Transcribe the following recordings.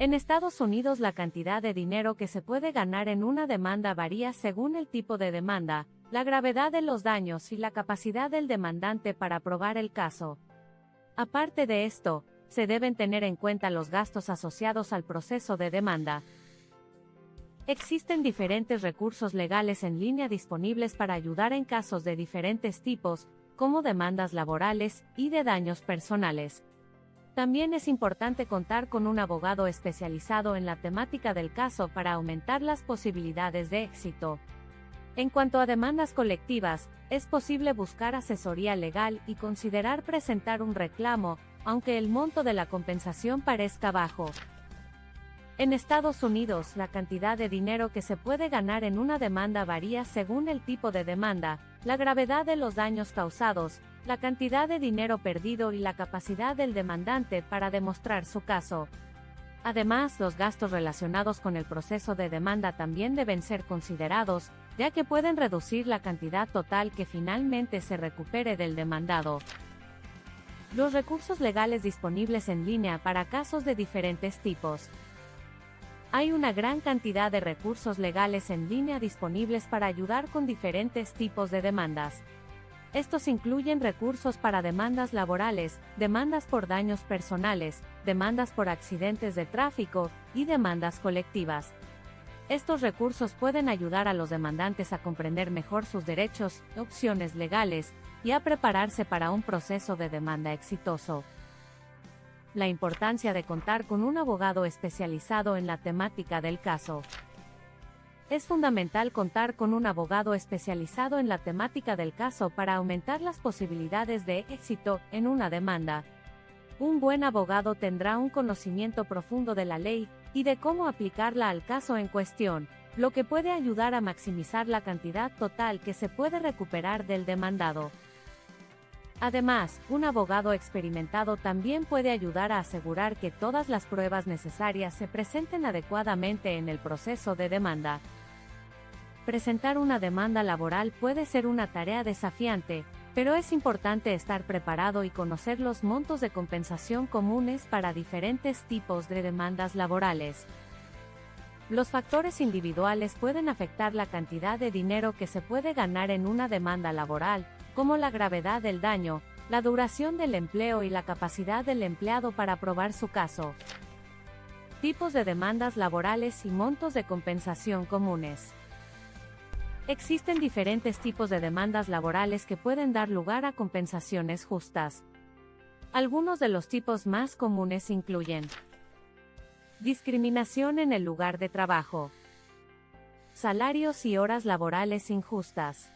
En Estados Unidos, la cantidad de dinero que se puede ganar en una demanda varía según el tipo de demanda, la gravedad de los daños y la capacidad del demandante para probar el caso. Aparte de esto, se deben tener en cuenta los gastos asociados al proceso de demanda. Existen diferentes recursos legales en línea disponibles para ayudar en casos de diferentes tipos, como demandas laborales y de daños personales. También es importante contar con un abogado especializado en la temática del caso para aumentar las posibilidades de éxito. En cuanto a demandas colectivas, es posible buscar asesoría legal y considerar presentar un reclamo, aunque el monto de la compensación parezca bajo. En Estados Unidos, la cantidad de dinero que se puede ganar en una demanda varía según el tipo de demanda, la gravedad de los daños causados, la cantidad de dinero perdido y la capacidad del demandante para demostrar su caso. Además, los gastos relacionados con el proceso de demanda también deben ser considerados, ya que pueden reducir la cantidad total que finalmente se recupere del demandado. Los recursos legales disponibles en línea para casos de diferentes tipos. Hay una gran cantidad de recursos legales en línea disponibles para ayudar con diferentes tipos de demandas. Estos incluyen recursos para demandas laborales, demandas por daños personales, demandas por accidentes de tráfico y demandas colectivas. Estos recursos pueden ayudar a los demandantes a comprender mejor sus derechos y opciones legales y a prepararse para un proceso de demanda exitoso. La importancia de contar con un abogado especializado en la temática del caso. Es fundamental contar con un abogado especializado en la temática del caso para aumentar las posibilidades de éxito en una demanda. Un buen abogado tendrá un conocimiento profundo de la ley y de cómo aplicarla al caso en cuestión, lo que puede ayudar a maximizar la cantidad total que se puede recuperar del demandado. Además, un abogado experimentado también puede ayudar a asegurar que todas las pruebas necesarias se presenten adecuadamente en el proceso de demanda. Presentar una demanda laboral puede ser una tarea desafiante, pero es importante estar preparado y conocer los montos de compensación comunes para diferentes tipos de demandas laborales. Los factores individuales pueden afectar la cantidad de dinero que se puede ganar en una demanda laboral, como la gravedad del daño, la duración del empleo y la capacidad del empleado para probar su caso. Tipos de demandas laborales y montos de compensación comunes. Existen diferentes tipos de demandas laborales que pueden dar lugar a compensaciones justas. Algunos de los tipos más comunes incluyen: discriminación en el lugar de trabajo, salarios y horas laborales injustas,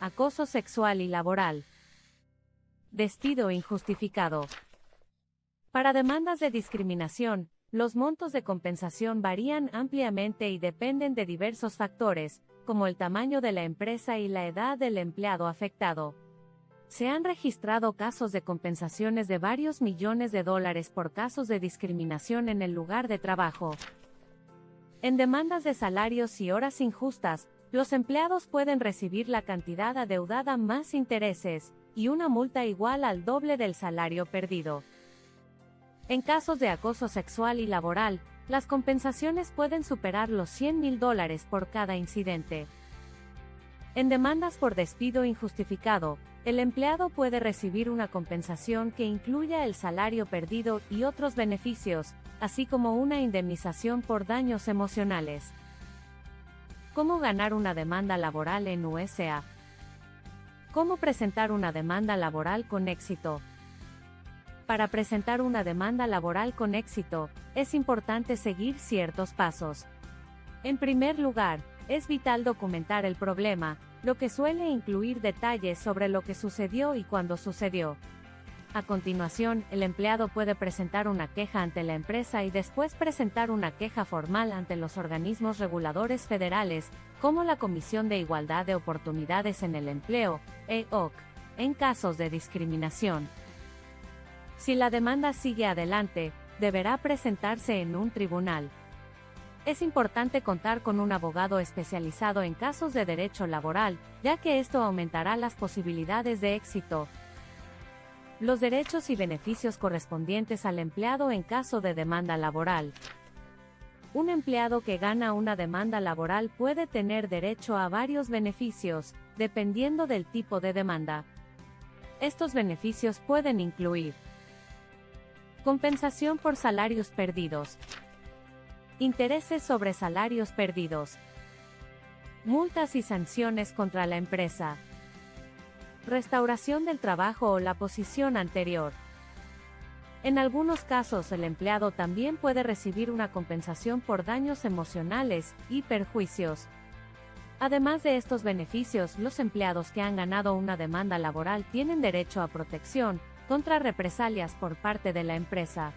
acoso sexual y laboral, despido injustificado. Para demandas de discriminación, los montos de compensación varían ampliamente y dependen de diversos factores, como el tamaño de la empresa y la edad del empleado afectado. Se han registrado casos de compensaciones de varios millones de dólares por casos de discriminación en el lugar de trabajo. En demandas de salarios y horas injustas, los empleados pueden recibir la cantidad adeudada más intereses, y una multa igual al doble del salario perdido. En casos de acoso sexual y laboral, las compensaciones pueden superar los $100,000 por cada incidente. En demandas por despido injustificado, el empleado puede recibir una compensación que incluya el salario perdido y otros beneficios, así como una indemnización por daños emocionales. ¿Cómo ganar una demanda laboral en USA? ¿Cómo presentar una demanda laboral con éxito? Para presentar una demanda laboral con éxito, es importante seguir ciertos pasos. En primer lugar, es vital documentar el problema, lo que suele incluir detalles sobre lo que sucedió y cuándo sucedió. A continuación, el empleado puede presentar una queja ante la empresa y después presentar una queja formal ante los organismos reguladores federales, como la Comisión de Igualdad de Oportunidades en el Empleo, EOC, en casos de discriminación. Si la demanda sigue adelante, deberá presentarse en un tribunal. Es importante contar con un abogado especializado en casos de derecho laboral, ya que esto aumentará las posibilidades de éxito. Los derechos y beneficios correspondientes al empleado en caso de demanda laboral. Un empleado que gana una demanda laboral puede tener derecho a varios beneficios, dependiendo del tipo de demanda. Estos beneficios pueden incluir: compensación por salarios perdidos, intereses sobre salarios perdidos, multas y sanciones contra la empresa, restauración del trabajo o la posición anterior. En algunos casos, el empleado también puede recibir una compensación por daños emocionales y perjuicios. Además de estos beneficios, los empleados que han ganado una demanda laboral tienen derecho a protección contra represalias por parte de la empresa.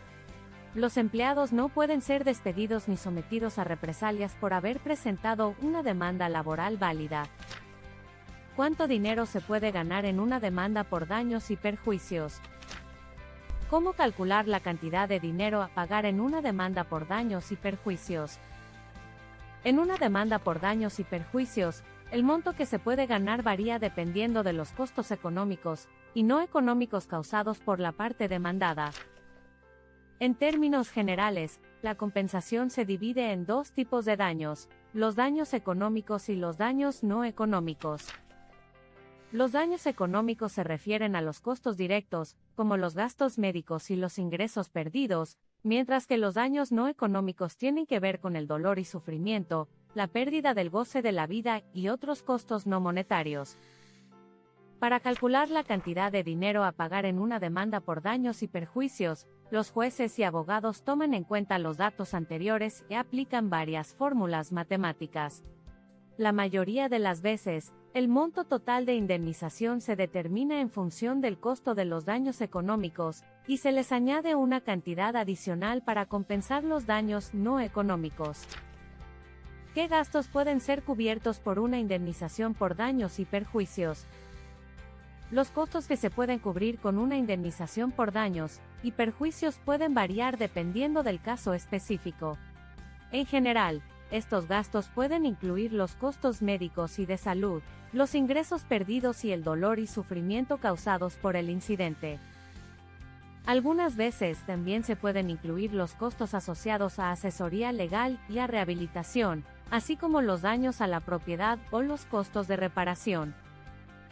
Los empleados no pueden ser despedidos ni sometidos a represalias por haber presentado una demanda laboral válida. ¿Cuánto dinero se puede ganar en una demanda por daños y perjuicios? ¿Cómo calcular la cantidad de dinero a pagar en una demanda por daños y perjuicios? En una demanda por daños y perjuicios, el monto que se puede ganar varía dependiendo de los costos económicos y no económicos causados por la parte demandada. En términos generales, la compensación se divide en dos tipos de daños: los daños económicos y los daños no económicos. Los daños económicos se refieren a los costos directos, como los gastos médicos y los ingresos perdidos, mientras que los daños no económicos tienen que ver con el dolor y sufrimiento, la pérdida del goce de la vida y otros costos no monetarios. Para calcular la cantidad de dinero a pagar en una demanda por daños y perjuicios, los jueces y abogados toman en cuenta los datos anteriores y aplican varias fórmulas matemáticas. La mayoría de las veces, el monto total de indemnización se determina en función del costo de los daños económicos, y se les añade una cantidad adicional para compensar los daños no económicos. ¿Qué gastos pueden ser cubiertos por una indemnización por daños y perjuicios? Los costos que se pueden cubrir con una indemnización por daños y perjuicios pueden variar dependiendo del caso específico. En general, estos gastos pueden incluir los costos médicos y de salud, los ingresos perdidos y el dolor y sufrimiento causados por el incidente. Algunas veces también se pueden incluir los costos asociados a asesoría legal y a rehabilitación, así como los daños a la propiedad o los costos de reparación.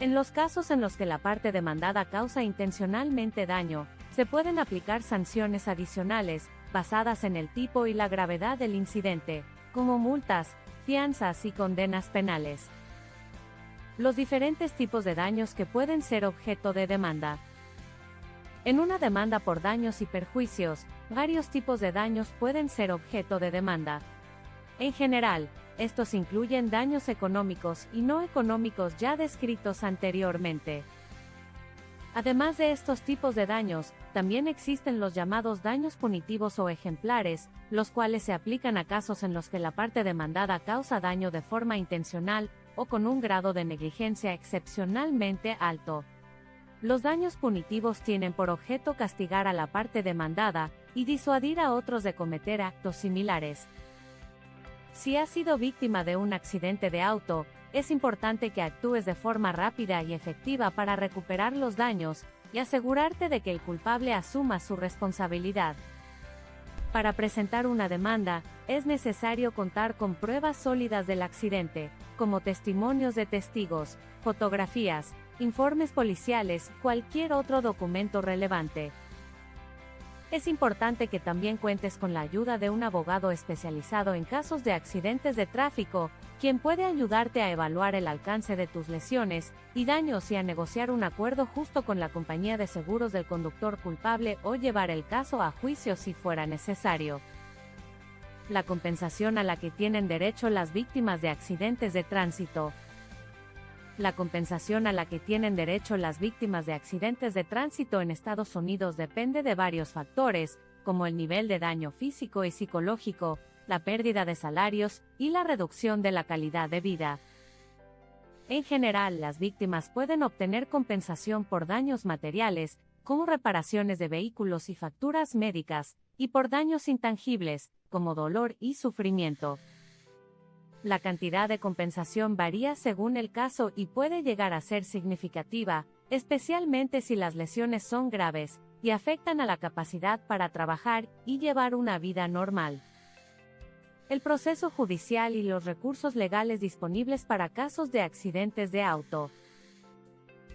En los casos en los que la parte demandada causa intencionalmente daño, se pueden aplicar sanciones adicionales, basadas en el tipo y la gravedad del incidente, como multas, fianzas y condenas penales. Los diferentes tipos de daños que pueden ser objeto de demanda. En una demanda por daños y perjuicios, varios tipos de daños pueden ser objeto de demanda. En general, estos incluyen daños económicos y no económicos ya descritos anteriormente. Además de estos tipos de daños, también existen los llamados daños punitivos o ejemplares, los cuales se aplican a casos en los que la parte demandada causa daño de forma intencional o con un grado de negligencia excepcionalmente alto. Los daños punitivos tienen por objeto castigar a la parte demandada y disuadir a otros de cometer actos similares. Si has sido víctima de un accidente de auto, es importante que actúes de forma rápida y efectiva para recuperar los daños y asegurarte de que el culpable asuma su responsabilidad. Para presentar una demanda, es necesario contar con pruebas sólidas del accidente, como testimonios de testigos, fotografías, informes policiales, cualquier otro documento relevante. Es importante que también cuentes con la ayuda de un abogado especializado en casos de accidentes de tráfico, quien puede ayudarte a evaluar el alcance de tus lesiones y daños y a negociar un acuerdo justo con la compañía de seguros del conductor culpable o llevar el caso a juicio si fuera necesario. La compensación a la que tienen derecho las víctimas de accidentes de tránsito. La compensación a la que tienen derecho las víctimas de accidentes de tránsito en Estados Unidos depende de varios factores, como el nivel de daño físico y psicológico, la pérdida de salarios y la reducción de la calidad de vida. En general, las víctimas pueden obtener compensación por daños materiales, como reparaciones de vehículos y facturas médicas, y por daños intangibles, como dolor y sufrimiento. La cantidad de compensación varía según el caso y puede llegar a ser significativa, especialmente si las lesiones son graves y afectan a la capacidad para trabajar y llevar una vida normal. El proceso judicial y los recursos legales disponibles para casos de accidentes de auto.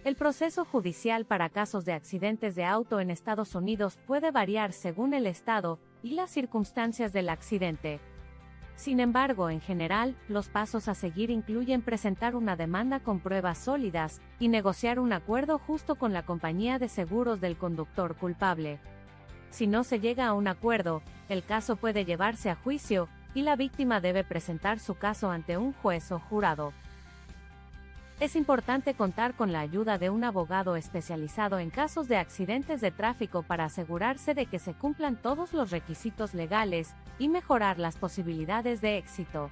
El proceso judicial para casos de accidentes de auto en Estados Unidos puede variar según el estado y las circunstancias del accidente. Sin embargo, en general, los pasos a seguir incluyen presentar una demanda con pruebas sólidas y negociar un acuerdo justo con la compañía de seguros del conductor culpable. Si no se llega a un acuerdo, el caso puede llevarse a juicio y la víctima debe presentar su caso ante un juez o jurado. Es importante contar con la ayuda de un abogado especializado en casos de accidentes de tráfico para asegurarse de que se cumplan todos los requisitos legales y mejorar las posibilidades de éxito.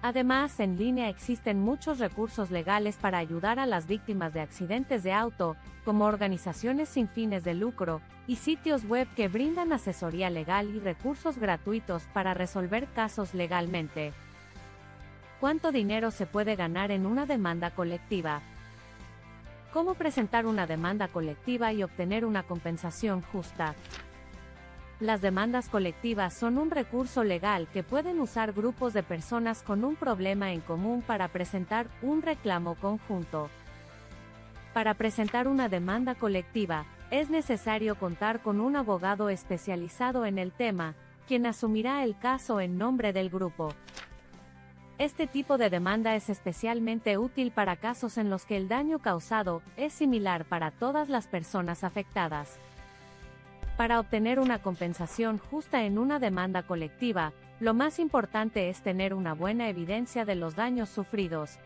Además, en línea existen muchos recursos legales para ayudar a las víctimas de accidentes de auto, como organizaciones sin fines de lucro y sitios web que brindan asesoría legal y recursos gratuitos para resolver casos legalmente. ¿Cuánto dinero se puede ganar en una demanda colectiva? ¿Cómo presentar una demanda colectiva y obtener una compensación justa? Las demandas colectivas son un recurso legal que pueden usar grupos de personas con un problema en común para presentar un reclamo conjunto. Para presentar una demanda colectiva, es necesario contar con un abogado especializado en el tema, quien asumirá el caso en nombre del grupo. Este tipo de demanda es especialmente útil para casos en los que el daño causado es similar para todas las personas afectadas. Para obtener una compensación justa en una demanda colectiva, lo más importante es tener una buena evidencia de los daños sufridos.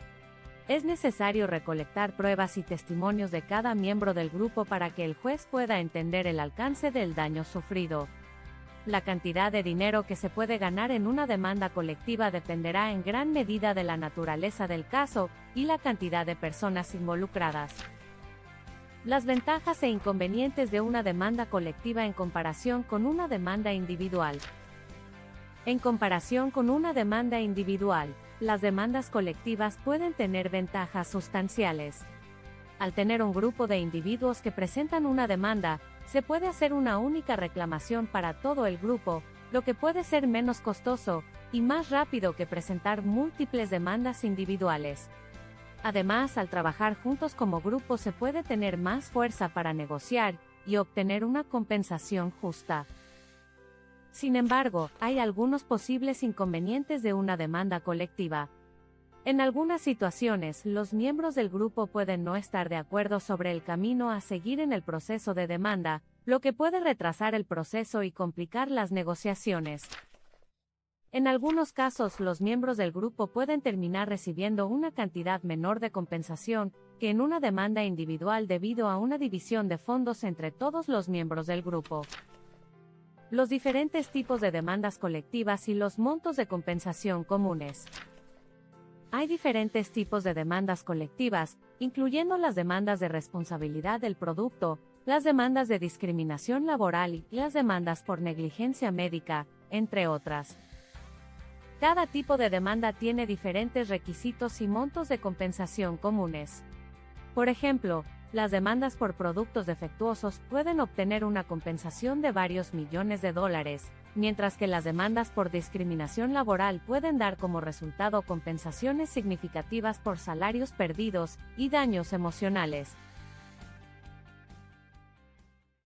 Es necesario recolectar pruebas y testimonios de cada miembro del grupo para que el juez pueda entender el alcance del daño sufrido. La cantidad de dinero que se puede ganar en una demanda colectiva dependerá en gran medida de la naturaleza del caso y la cantidad de personas involucradas. Las ventajas e inconvenientes de una demanda colectiva en comparación con una demanda individual. En comparación con una demanda individual, las demandas colectivas pueden tener ventajas sustanciales. Al tener un grupo de individuos que presentan una demanda, se puede hacer una única reclamación para todo el grupo, lo que puede ser menos costoso y más rápido que presentar múltiples demandas individuales. Además, al trabajar juntos como grupo se puede tener más fuerza para negociar y obtener una compensación justa. Sin embargo, hay algunos posibles inconvenientes de una demanda colectiva. En algunas situaciones, los miembros del grupo pueden no estar de acuerdo sobre el camino a seguir en el proceso de demanda, lo que puede retrasar el proceso y complicar las negociaciones. En algunos casos, los miembros del grupo pueden terminar recibiendo una cantidad menor de compensación que en una demanda individual debido a una división de fondos entre todos los miembros del grupo. Los diferentes tipos de demandas colectivas y los montos de compensación comunes. Hay diferentes tipos de demandas colectivas, incluyendo las demandas de responsabilidad del producto, las demandas de discriminación laboral y las demandas por negligencia médica, entre otras. Cada tipo de demanda tiene diferentes requisitos y montos de compensación comunes. Por ejemplo, las demandas por productos defectuosos pueden obtener una compensación de varios millones de dólares, mientras que las demandas por discriminación laboral pueden dar como resultado compensaciones significativas por salarios perdidos y daños emocionales.